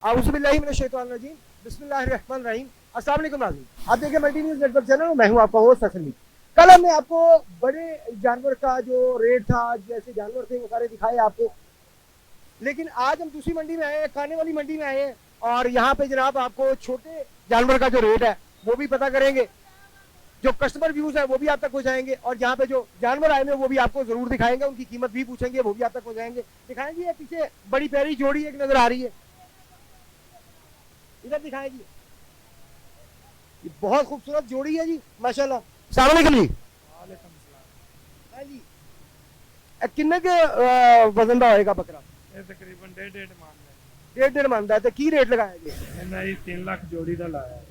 आऊज़ुबिल्लाहिमिनश्शैतानिर्रजीम बिस्मिल्लाहिर्रहमानिर्रहीम। अस्सलाम वालेकुम नाज़रीन, आप देखिए मल्टी न्यूज़ नेटवर्क चैनल, मैं हूं आपका होस्ट असली। कल हमने आपको बड़े जानवर का जो रेट था, जैसे जानवर थे वो सारे दिखाए आपको, लेकिन आज हम दूसरी मंडी में आए हैं, खाने वाली मंडी में आए हैं और यहाँ पे जनाब आपको छोटे जानवर का जो रेट है वो भी पता करेंगे, जो कस्टमर व्यूज है वो भी आप तक पहुँचाएंगे और यहाँ पे जो जानवर आए हैं वो भी आपको जरूर दिखाएंगे, उनकी कीमत भी पूछेंगे, वो भी आप तक पहुँचाएंगे। दिखाएंगे पीछे बड़ी प्यारी जोड़ी एक नजर आ रही है, इधर दिखाएगी। ये बहुत खूबसूरत जोड़ी है जी, माशाल्लाह। अस्सलाम वालेकुम जी। वालेकुम सलाम। हाँ जी, किन्ने के वजन का होएगा बकरा? ये तकरीबन डेढ़ मान है। डेढ़ मन का है। की रेट लगाया जी? इन्हें ही 3 लाख जोड़ी का लाया है।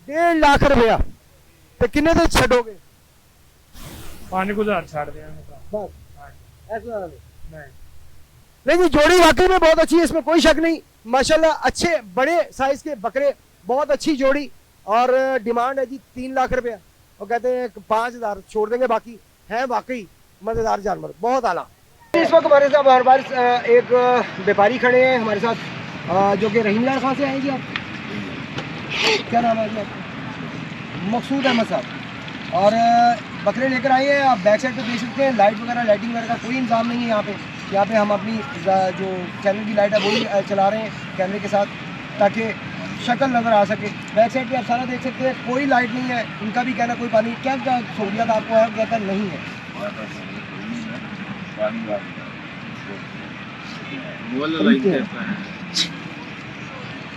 1.5 लाख रुपया। तो किन्ने दे छड़ोगे? 5,000 छाड़ दिया बस हाँ ऐसा नहीं नहीं जी, जोड़ी वाकई में बहुत अच्छी है, इसमें कोई शक नहीं। माशाल्लाह अच्छे बड़े साइज के बकरे, बहुत अच्छी जोड़ी और डिमांड है जी 3 लाख रुपया। और कहते हैं 5,000 छोड़ देंगे, बाकी है वाकई मजेदार जानवर, बहुत आला। इस वक्त हमारे साथ एक व्यापारी खड़े हैं हमारे साथ, जो कि रहीमलाल खां से आए जी। आप क्या नाम है जी आपका? मकसूद अहमद साहब। और बकरे लेकर आए हैं, आप बैक साइड पे देख सकते हैं, लाइट वगैरह लाइटिंग वगैरह का कोई इंतजाम नहीं है यहाँ पे। यहाँ पे हम अपनी जो चैनल की लाइट है वही चला रहे हैं कैमरे के साथ, ताकि शक्ल नज़र आ सके। बैक साइड पे आप सारा देख सकते हैं, कोई लाइट नहीं है, इनका भी कहना कोई पानी क्या क्या सहूलियत आपको है, कहता नहीं है।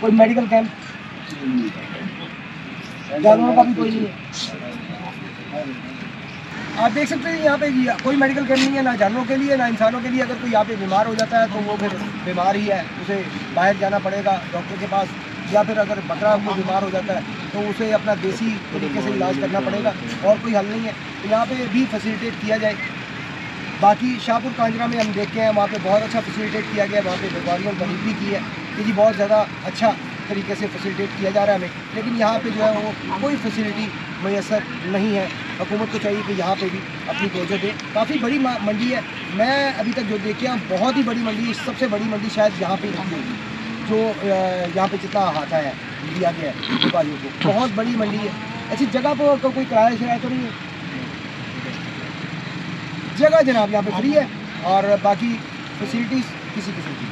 कोई मेडिकल कैंप जानवरों का भी कोई नहीं है। आप देख सकते हैं यहाँ पे कोई मेडिकल कैंप नहीं है, ना जानवरों के लिए ना इंसानों के लिए। अगर कोई यहाँ पे बीमार हो जाता है तो वो फिर बीमार ही है, उसे बाहर जाना पड़ेगा डॉक्टर के पास, या फिर अगर बकरा को बीमार हो जाता है तो उसे अपना देसी तरीके से इलाज करना पड़ेगा, और कोई हल नहीं है। तो यहाँ पे भी फैसिलिटेट किया जाए। बाकी शाहपुर कांजरा में हम देखते हैं, वहाँ पे बहुत अच्छा फैसिलिटेट किया गया, वहाँ पे व्यापारियों ने तारीफ भी की है कि जी बहुत ज़्यादा अच्छा तरीके से फैसिलिटेट किया जा रहा है हमें। लेकिन यहाँ पे जो है वो कोई फैसिलिटी मैसर नहीं है। हुकूमत को चाहिए कि यहाँ पे भी अपनी तवज्जो दे। काफ़ी बड़ी मंडी है, मैं अभी तक जो देखिए बहुत ही बड़ी मंडी है, सबसे बड़ी मंडी शायद यहाँ पे होगी, जो यहाँ पे जितना अहाता है दिया गया है व्यापारियों को। बहुत बड़ी मंडी है, ऐसी जगह पर कोई किराया शराया तो नहीं है। जगह जनाब यहाँ पे फ्री है और बाकी फैसिलिटीज़ किसी किस्म की।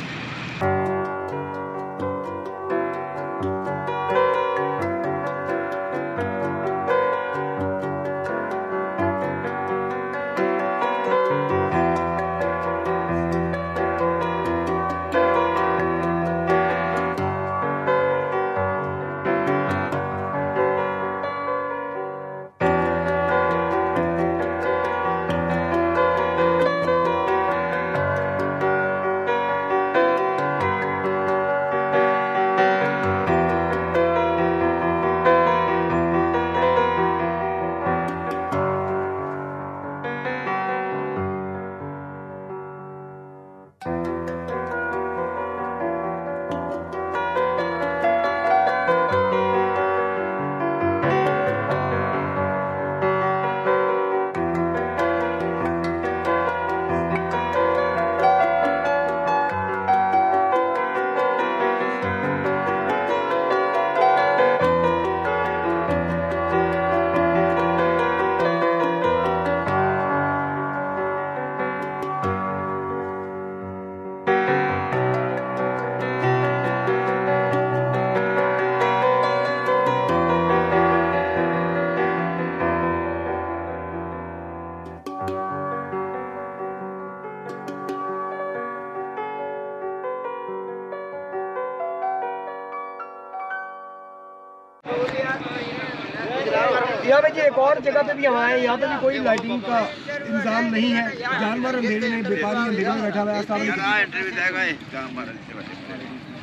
यहाँ पे जी एक और जगह पे भी हम आए, यहाँ पे भी कोई लाइटिंग का इंतजाम नहीं है। जानवर अंधेरे में, व्यापारी अंधेरे में बैठा हुआ है।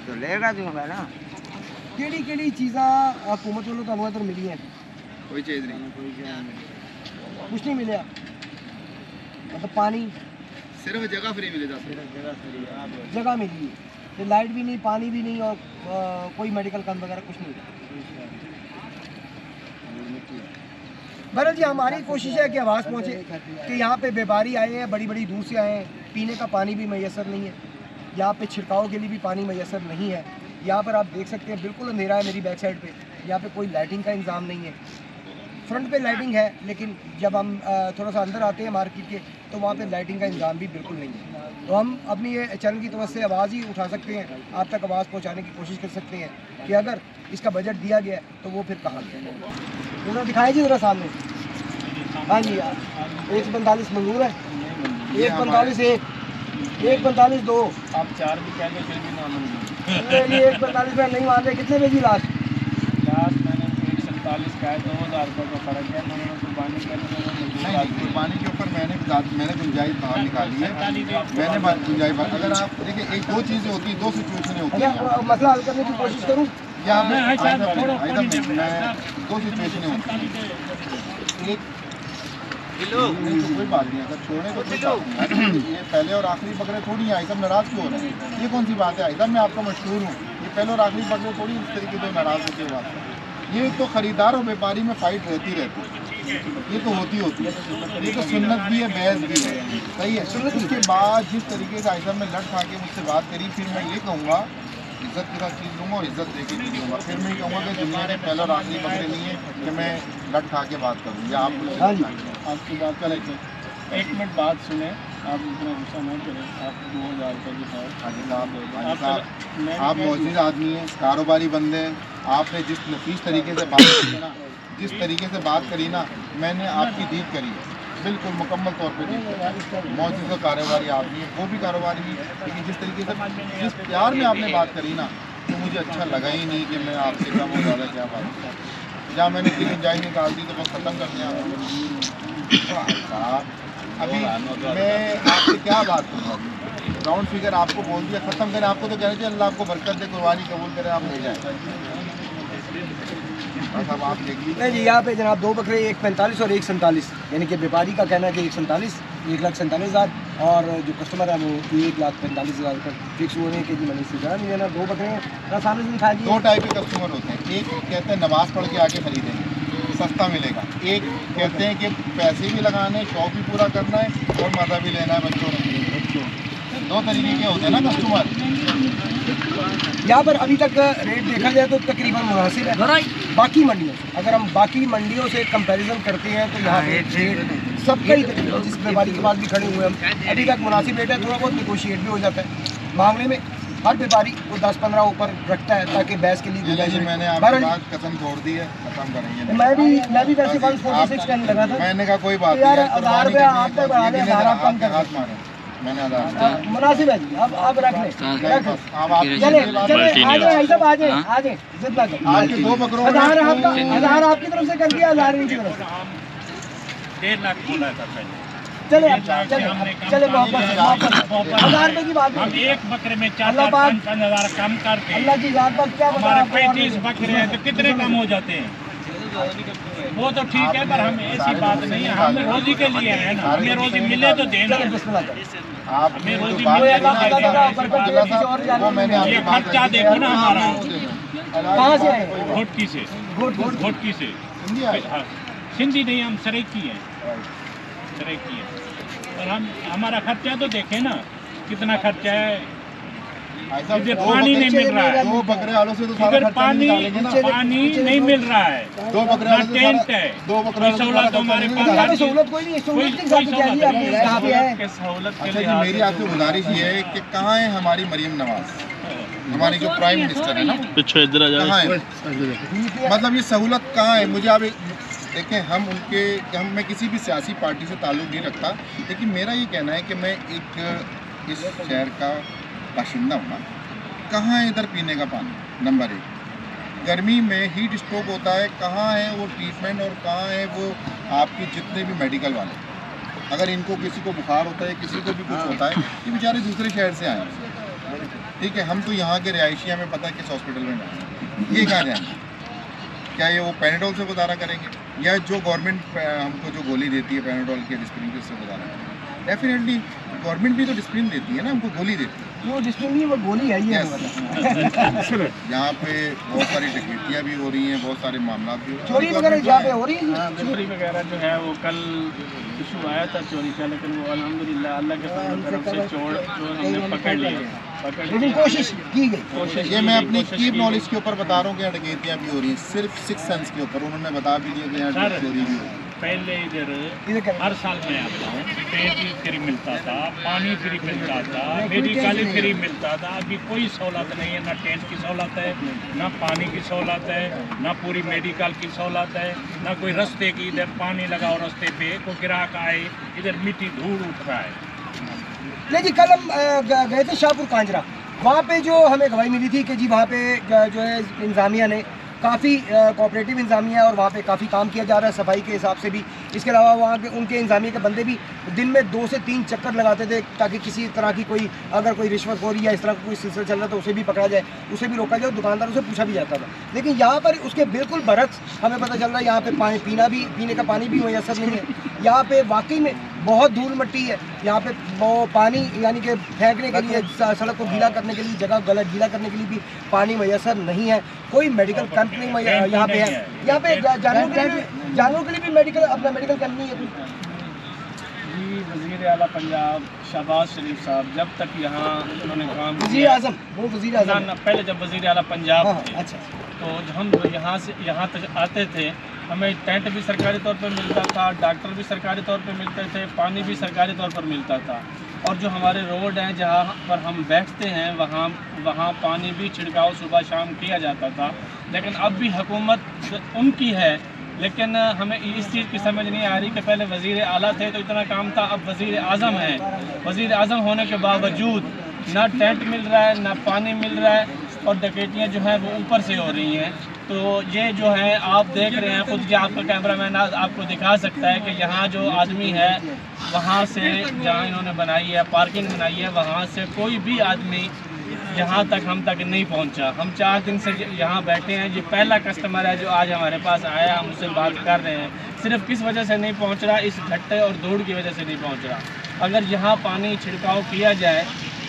तो लेगा तू मैं ना केड़ी केड़ी चीज़ा हुकूमत वालों को अंदर मिली है? कोई चीज नहीं, कुछ नहीं मिला, मतलब पानी सिर्फ जगह फ्री मिले जाती है। जगह मिली है, तो लाइट भी नहीं, पानी भी नहीं, और कोई मेडिकल काम वगैरह कुछ नहीं। बहरहाल जी हमारी कोशिश है कि आवाज़ पहुँचे कि यहाँ पे व्यापारी आए हैं, बड़ी बड़ी दूर से आए हैं, पीने का पानी भी मैसर नहीं है, यहाँ पे छिड़काव के लिए भी पानी मैसर नहीं है। यहाँ पर आप देख सकते हैं बिल्कुल अंधेरा है मेरी बैक साइड पे। यहाँ पे कोई लाइटिंग का इंतज़ाम नहीं है। फ्रंट पे लाइटिंग है, लेकिन जब हम थोड़ा सा अंदर आते हैं मार्केट के तो वहाँ पे लाइटिंग का इंतज़ाम भी बिल्कुल नहीं है। तो हम अपनी ये चैनल की तरफ से आवाज़ ही उठा सकते हैं, आप तक आवाज़ पहुँचाने की कोशिश कर सकते हैं कि अगर इसका बजट दिया गया है तो वो फिर कहाँ गया। जरा दिखाएं जी ज़रा सामने। हाँ जी, 145 मंजूर है, 145 145 2। आप 4 भी कह फिर भी ना मंजूर। 145 में नहीं मान रहे, कितने भेजी लास्ट? मैंने 147 का है, 2000 रुपये का फर्क है। मैंने कुर्बानी नहीं, कुर्बानी के ऊपर मैंने गुंजाइश बाहर निकाली है। मैंने गुंजाइश, अगर आप देखिए, एक दो चीज़ें होती हैं, दो सिचुएशन होती हैं। मसला हल करने की कोशिश करूँ यहाँ पे मैं दो सिचुएशन होती हैं। एक नहीं तो कोई बात नहीं, अगर छोड़ने को कोई बात नहीं। ये पहले और आखिरी बकरे थोड़ी हैं, सब नाराज़ क्यों हो रहे हैं? ये कौन सी बात है? एकदम मैं आपका मशहूर हूँ, ये पहले और आखिरी बकरे थोड़ी इस तरीके से नाराज़ होते बात है। ये तो ख़रीदार और व्यापारी में फ़ाइट रहती है, ये तो होती है। ये तो सुन्नत भी है, बहस भी है, सही है। सुन्नत उसके बाद जिस तरीके से आइज़ा में लड़ खा के मुझसे बात करी, फिर मैं ये कहूँगा इज़्ज़त के साथ चीज़ लूँगा और इज़्ज़त दे के चीज़ लूँगा। फिर मैं ये कहूँगा कि दुनिया में पहले और आखिरी बकरे नहीं है कि मैं लड़ खा के बात करूँ या आप आपकी बात करें। 1 मिनट बात सुने, आप इतना गुस्सा नहीं करें। आप 2000 रुपये की आप मौजूद आदमी हैं, कारोबारी बंदे हैं। आपने जिस नफीस तरीके से बात करी ना, जिस तरीके से बात करी ना, मैंने आपकी दीद करी है, बिल्कुल मुकम्मल तौर पे दीद करी। मौजूद का कारोबारी आदमी है, वो भी कारोबारी ही, लेकिन जिस तरीके से जिस प्यार में आपने बात करी ना, तो मुझे अच्छा लगा ही नहीं कि मैं आपसे कम हो ज़्यादा क्या बात करूँ। जहाँ मैंने इतनी गुंजाइश निकाल दी तो बस ख़त्म कर दिया। अभी मैं आपसे क्या बात करूँ? राउंड फिगर आपको बोल दिया, ख़त्म करें। आपको तो कह रहे थे अल्लाह आपको बरकत दे, कुर्बानी कबूल करे, आप ले जाए। अब आप देख लीजिए। नहीं जी, यहाँ पे जनाब 2 बकरे, 145 और 147, यानी कि व्यापारी का कहना है कि 147, 1,47,000, और जो कस्टमर है वो 1,45,000 पर फिक्स हुए हैं कि जी मनी से ज़्यादा नहीं देना। 2 बकरे हैं, सामने से दिखा दो दिए। टाइप के कस्टमर होते हैं। एक कहते हैं नमाज पढ़ के आके खरीदेंगे, सस्ता मिलेगा। एक कहते हैं कि पैसे भी लगाने, शौक भी पूरा करना है और मज़ा भी लेना है बच्चों को। दो तरीके के होते हैं ना कस्टमर। यहाँ पर अभी तक रेट देखा जाए तो तकरीबन मुनासिब है बाकी मंडियों से। अगर हम बाकी मंडियों से कंपैरिजन करते हैं तो यहाँ पे रेट सबका ही तकरीबन, जिस व्यापारी के पास भी खड़े हुए हम, अभी तक मुनासिब रेट है। थोड़ा बहुत निगोशिएट भी हो जाता है मांगने में। हर व्यापारी को 10-15 ऊपर रखता है ताकि बहस के लिए जी, मैंने आपकी बात कसम छोड़ दी है, खत्म करेंगे। मैं भी वैसे 146 कहने लगा था। मैंने कहा कोई बात यार, नहीं, 1000 रुपये आप तक बढ़ा दें, 1000 आप कम कर हाथ मारे, मैंने 1000 मुनासिब है जी। अब आप रख लें, अब आप चले आ जाए, सब आ जाए, जितना कर। आपके 2 बकरों 1000 आपकी तरफ से कर दिया, 1000 इनकी तरफ से। 1.5 लाख बोला था पहले। चले 1000 रुपए की बात हम है। एक बकरे में 4 अल्लाह पाक 5,000 कम करके अल्लाह की जात पर क्या बता हमारे रहा है? 35 बकरे हैं तो कितने कम हो जाते हैं? वो तो ठीक है, पर हम ऐसी बात नहीं है। हम रोजी के लिए है ना, हमें रोजी मिले तो देना। आप हमें रोजी बात मिले करी तो ना, देना। वो मैंने आपकी ये बात खर्चा देखो ना हमारा, कहाँ से आए? घोटकी से, घोटकी से। हिंदी आए? हाँ, सिंधी नहीं, हम सरेकी हैं, सरेकी हैं। और हम हमारा खर्चा तो देखें ना, कितना खर्चा है। ऐसा इधर दो पानी नहीं मिल रहा है, 2 बकरे वालों से तो सारा इधर खर्चा पानी निकालेंगे ना। पानी नहीं मिल रहा है। 2 बकरे ना वालों से टेंट सारा है, 2 बकरे कोई वालों से सहूलत सारा हमारे खर्चा पास नहीं हर चीज़- सहूलत कोई नहीं, कोई सहूलत के साथ क्या जी आपने कहाँ पे है? के सहूलत के अच्छा जी, लिहाज मेरी से आपसे गुजारिश ये है कि कहाँ है हमारी मरीम नवाज, हमारी जो प्राइम मिनिस्टर है ना, पीछे इधर आ कहाँ है? है। मतलब ये सहूलत कहाँ है? मुझे आप देखें, हम मैं किसी भी सियासी पार्टी से ताल्लुक़ नहीं रखता, लेकिन मेरा ये कहना है कि मैं एक इस शहर का बाशिंदा हूँ ना, कहाँ है इधर पीने का पानी? नंबर 1, गर्मी में हीट स्ट्रोक होता है, कहाँ है वो ट्रीटमेंट और कहाँ है वो आपके जितने भी मेडिकल वाले? अगर इनको किसी को बुखार होता है, किसी को भी कुछ होता है, ये बेचारे दूसरे शहर से आए हैं, ठीक है। हम तो यहाँ के रिहायशी, हमें पता है किस हॉस्पिटल में जाएंगे, ये कहाँ जाएंगे? क्या ये वो पैनाडोल से गुजारा करेंगे, या जो गवर्नमेंट हमको जो गोली देती है पैनाडोल के डिस्प्रिन से गुजारा करेंगे? डेफिनेटली गवर्नमेंट भी तो डिस्प्रिन देती है ना, हमको गोली देती है। वो जिसमें नहीं वो गोली है ये। यहाँ पे बहुत सारी डकैतियाँ भी हो रही हैं, बहुत सारे मामला भी हो रहे हैं। चोरी वगैरह यहाँ पे हो रही है। चोरी वगैरह जो है वो कल इशू आया था चोरी का, लेकिन वो अल्हम्दुलिल्लाह अल्लाह के फजल करम से चोर हमने पकड़ लिए। लेकिन कोशिश की गई। ये मैं अपनी कीप नॉलेज के ऊपर बता रहा हूँ कि यहाँ डकैतियाँ भी हो रही हैं, सिर्फ 6 सेंस के ऊपर उन्होंने बता भी दिया कि यहाँ सर, चोरी भी हो रही है। पहले इधर हर साल मैं आता हूँ, पेट भी फ्री मिलता था, पानी फ्री मिलता था, मेडिकल फ्री मिलता था। अभी कोई सहूलत नहीं है, ना टेंट की सहूलत है, ना पानी की सहूलत है, ना पूरी मेडिकल की सहूलत है, ना कोई रास्ते की इधर पानी लगाओ रास्ते पे कोई ग्राहक आए, इधर मिट्टी धूल उठ रहा है। लेकिन कल हम गए थे शाहपुर कांजरा, वहाँ पे जो हमें गवाही मिली थी कि जी वहाँ पे जो है इंतजामिया ने काफ़ी कोऑपरेटिव इंतजामिया है और वहाँ पे काफ़ी काम किया जा रहा है सफाई के हिसाब से भी। इसके अलावा वहाँ के उनके इंतजामिया के बंदे भी दिन में 2 से 3 चक्कर लगाते थे ताकि किसी तरह की कोई अगर कोई रिश्वतखोरी या इस तरह का कोई सिलसिला चल रहा तो उसे भी पकड़ा जाए, उसे भी रोका जाए, दुकानदारों से पूछा भी जाता था। लेकिन यहाँ पर उसके बिल्कुल बरक्स हमें पता चल रहा है यहाँ पे पानी पीने का पानी भी मैसर नहीं है। यहाँ पे वाकई में बहुत धूल मिट्टी है। यहाँ पे वो पानी यानी कि फेंकने के लिए, सड़क को गीला करने के लिए, जगह गलत गीला करने के लिए भी पानी मैसर नहीं है। कोई मेडिकल कैंप नहीं यहाँ पे है। यहाँ पे जानवरों के लिए भी अपना मेडिकल कैंप नहीं है। जी वज़ीर आला पंजाब शहबाज शरीफ साहब जब तक यहाँ उन्होंने काम वज़ीर आज़म, वो वज़ीर आज़म पहले जब वज़ीर आला पंजाब थे, अच्छा, तो हम यहाँ तक आते थे, हमें टेंट भी सरकारी तौर पर मिलता था, डॉक्टर भी सरकारी तौर पर मिलते थे, पानी भी सरकारी तौर पर मिलता था। और जो हमारे रोड हैं जहाँ पर हम बैठते हैं वहाँ पानी भी छिड़काव सुबह शाम किया जाता था। लेकिन अब भी हुकूमत उनकी है, लेकिन हमें इस चीज़ की समझ नहीं आ रही कि पहले वज़ीर आला थे तो इतना काम था, अब वज़ीर आज़म है। वज़ीर आज़म होने के बावजूद ना टेंट मिल रहा है, ना पानी मिल रहा है, और डकैतियाँ जो हैं वो ऊपर से हो रही हैं। तो ये जो है आप देख रहे हैं खुद, जो आपका कैमरामैन आपको दिखा सकता है कि यहाँ जो आदमी है वहाँ से जहाँ इन्होंने बनाई है पार्किंग बनाई है, वहाँ से कोई भी आदमी यहाँ तक हम तक नहीं पहुँचा। हम 4 दिन से यहाँ बैठे हैं, ये पहला कस्टमर है जो आज हमारे पास आया, हम उससे बात कर रहे हैं। सिर्फ किस वजह से नहीं पहुँच रहा, इस घट्टे और धूड़ की वजह से नहीं पहुँच रहा। अगर यहाँ पानी छिड़काव किया जाए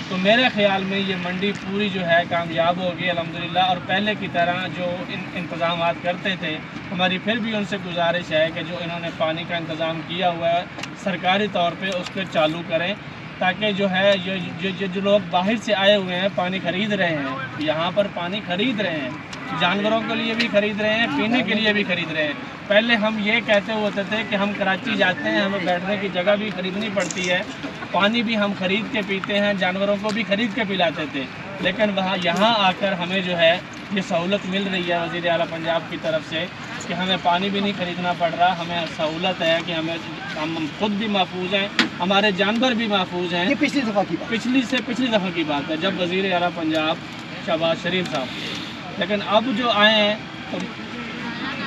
तो मेरे ख्याल में ये मंडी पूरी जो है कामयाब होगी अल्हम्दुलिल्लाह। और पहले की तरह जो इंतज़ाम करते थे, हमारी फिर भी उनसे गुजारिश है कि जो इन्होंने पानी का इंतज़ाम किया हुआ है सरकारी तौर पे उसको चालू करें, ताकि जो है जो लोग बाहर से आए हुए हैं पानी ख़रीद रहे हैं, यहाँ पर पानी ख़रीद रहे हैं, जानवरों के लिए भी ख़रीद रहे हैं, पीने के लिए भी ख़रीद रहे हैं। पहले हम ये कहते होते थे कि हम कराची जाते हैं, हमें बैठने की जगह भी ख़रीदनी पड़ती है, पानी भी हम ख़रीद के पीते हैं, जानवरों को भी ख़रीद के पिलाते थे। लेकिन वहाँ यहाँ आकर हमें जो है ये सहूलत मिल रही है वज़ीर आला पंजाब की तरफ से कि हमें पानी भी नहीं ख़रीदना पड़ रहा, हमें सहूलत है कि हम खुद भी महफूज हैं, हमारे जानवर भी महफूज हैं। ये पिछली दफ़ा की बात है जब वज़ीर आला पंजाब शहबाज शरीफ साहब थे। लेकिन अब जो आए हैं तो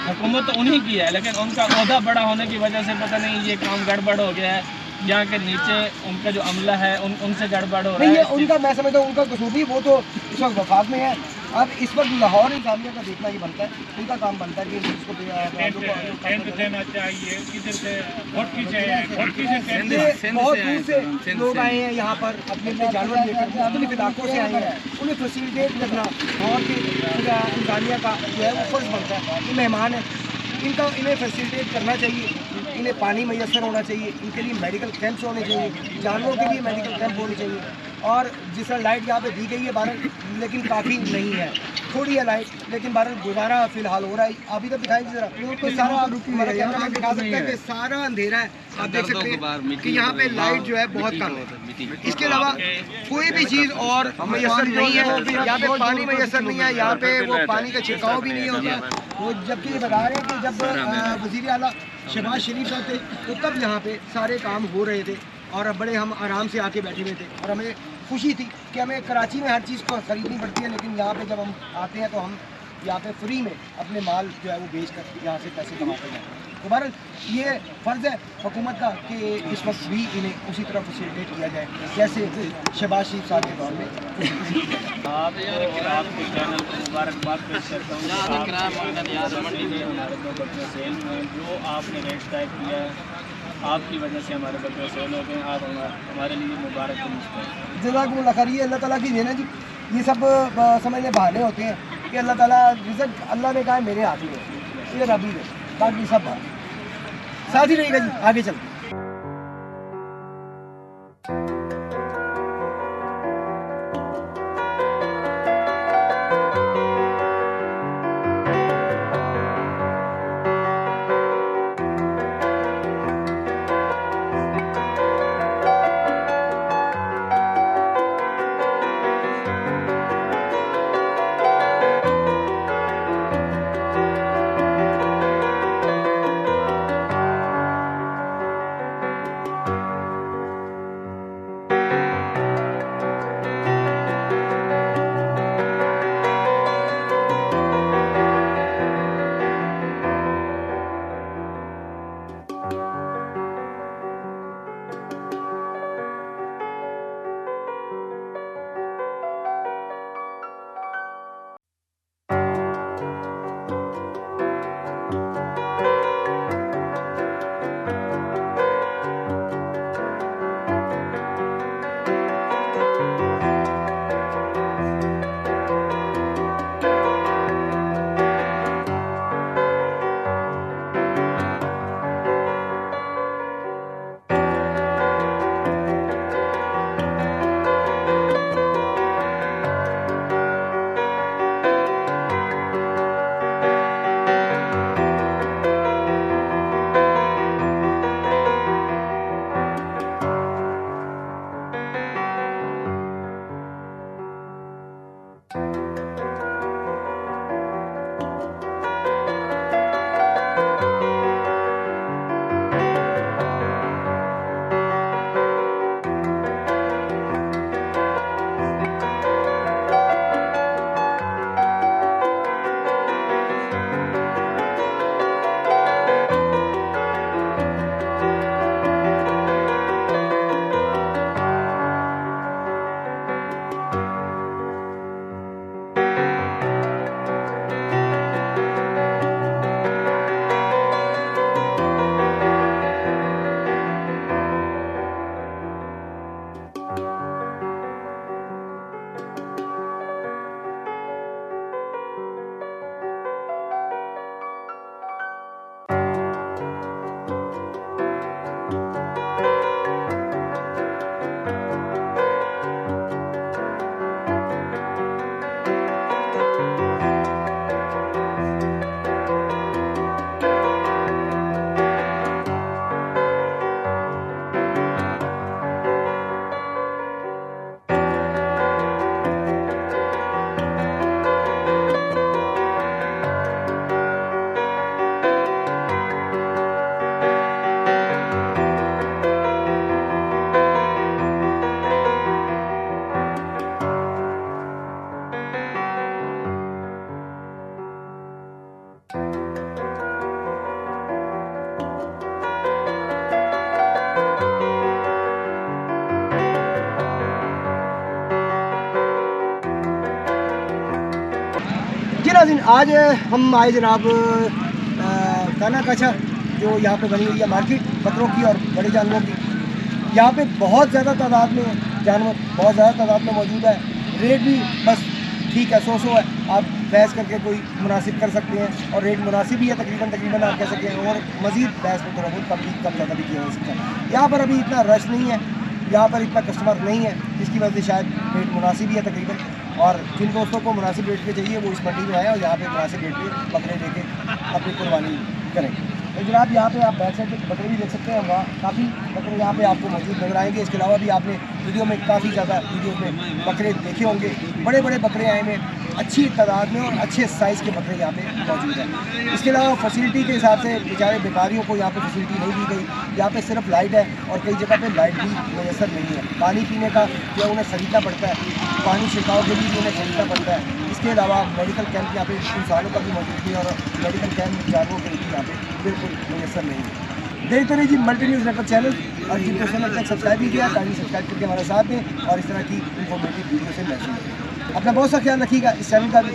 हुकूमत तो उन्हीं की है, लेकिन उनका ओहदा बड़ा होने की वजह से पता नहीं ये काम गड़बड़ हो गया है। यहाँ के नीचे उनका जो अमला है उनसे गड़बड़ हो रहा है। उनका मैं समझता हूँ उनका कसूर भी, वो तो इस वक्त वफात में है। अब इस वक्त लाहौर इंसानियत का देखना ही बनता है, उनका काम बनता है कि इसको टेंट देना चाहिए। किधर से बहुत दूर से लोग आए हैं यहाँ पर अपने जानवर लेकर, मुख्तलिफ इलाकों से आए हैं, उन्हें फैसिलिटेट करना और इंसानियत का जो है वो फर्ज बनता है कि मेहमान है, इन्हें फैसिलिटेट करना चाहिए, इन्हें पानी मैसर होना चाहिए, इनके लिए मेडिकल कैंप्स होने चाहिए, जानवरों के लिए मेडिकल कैंप होने चाहिए। और जिस तरह लाइट यहाँ पे दी गई है बारह, लेकिन काफ़ी नहीं है, थोड़ी है लाइट, लेकिन बारह गुजारा फिलहाल हो रहा है। अभी तो दिखाई जरा, तो सारा हमारा कैमरा मैन दिखा सकता है कि सारा अंधेरा है। आप देख सकते हैं कि यहाँ पे लाइट जो है बहुत कम है। इसके अलावा कोई भी चीज़ और मैसर नहीं है, यहाँ पे पानी मैसर नहीं है, यहाँ पे वो पानी का छिड़काव भी नहीं होता। वो जबकि ये बता रहे हैं कि जब वज़ीर आला शहबाज शरीफ साहब थे तो तब यहाँ पे सारे काम हो रहे थे और बड़े हम आराम से आके बैठे हुए थे और हमें खुशी थी कि हमें कराची में हर चीज़ को ख़रीदनी पड़ती है, लेकिन यहाँ पे जब हम आते हैं तो हम यहाँ पे फ्री में अपने माल जो है वो बेच कर यहाँ से पैसे कमाते हैं। तो बहरहाल ये फ़र्ज़ है हुकूमत का कि इस वक्त भी इन्हें उसी तरह फैसिलिटेट किया जाए जैसे शहबाज शरीफ साहब के दौर में। आपके चैनल को मुबारकबाद पेश करता हूँ। हमारे 2 बकरे सेल में जो आपने रेट तय किया है, आपकी वजह से हमारे बकरे सेल हो गए। आप हमारे लिए मुबारक जज़ाकुमुल्लाह खैर। ये अल्लाह ताला की देन है जी, ये सब समझने बहाने होते हैं कि अल्लाह ताला रिज़्क़ अल्लाह ने कहा है मेरे हाथ में, ये रबी है, बाकी सब साथ ही रहेगा जी। आगे चलते जी नाज़रीन, आज हम आए जनाब काना काछा जो यहाँ पे बनी हुई है मार्केट बकरों की और बड़े जानवरों की। यहाँ पे बहुत ज़्यादा तादाद में जानवर बहुत ज़्यादा तादाद में मौजूद है। रेट भी बस ठीक है, 100 है। आप बहस करके कोई मुनासिब कर सकते हैं और रेट मुनासिब ही है तकरीबन आप कह सकते हैं। और मज़ीद बहस में थोड़ा बहुत कम ज़्यादा भी किया जा सकता है। यहाँ पर अभी इतना रश नहीं है, यहाँ पर इतना कस्टमर नहीं है, जिसकी वजह से शायद रेट मुनासिब ही है तकरीबन। और जिन दोस्तों को मुनासिब रेट पे चाहिए वो इस मंडी में आए और यहाँ पे मुनासिब रेट पे बकरे लेके अपनी कुर्बानी करें। तो जनाब यहाँ पे आप बैक साइड पे बकरे भी देख सकते हैं, वहाँ काफ़ी बकरे यहाँ पे आपको मौजूद नजर आएंगे। इसके अलावा भी आपने वीडियो में काफ़ी ज़्यादा वीडियो में बकरे देखे होंगे। बड़े बड़े बकरे आए हैं, अच्छी तादाद में और अच्छे साइज़ के बकरे यहाँ पे मौजूद हैं। इसके अलावा फैसिलिटी के हिसाब से बेचारे व्यापारियों को यहाँ पे फैसिलिटी नहीं दी गई। यहाँ पे सिर्फ लाइट है और कई जगह पे लाइट भी मैसर नहीं है। पानी पीने का जो उन्हें खरीदना पड़ता है, पानी छिड़काव के लिए भी उन्हें खरीदना पड़ता है। इसके अलावा मेडिकल कैंप यहाँ पे इंसानों का भी मौजूद है और मेडिकल कैंप जानवरों के लिए यहाँ पे बिल्कुल मैसर नहीं है। देखते रहिए जी मल्टी न्यूज़ नेटवर्क चैनल, और जिन दोस्तों ने अब तक सब्सक्राइब नहीं किया काइंडली सब्सक्राइब करके हमारे साथ दें और इस तरह की इन्फॉर्मेटिव वीडियो से मैसेज दें। अपना बहुत सा ख्याल रखिएगा। इस चैनल का भी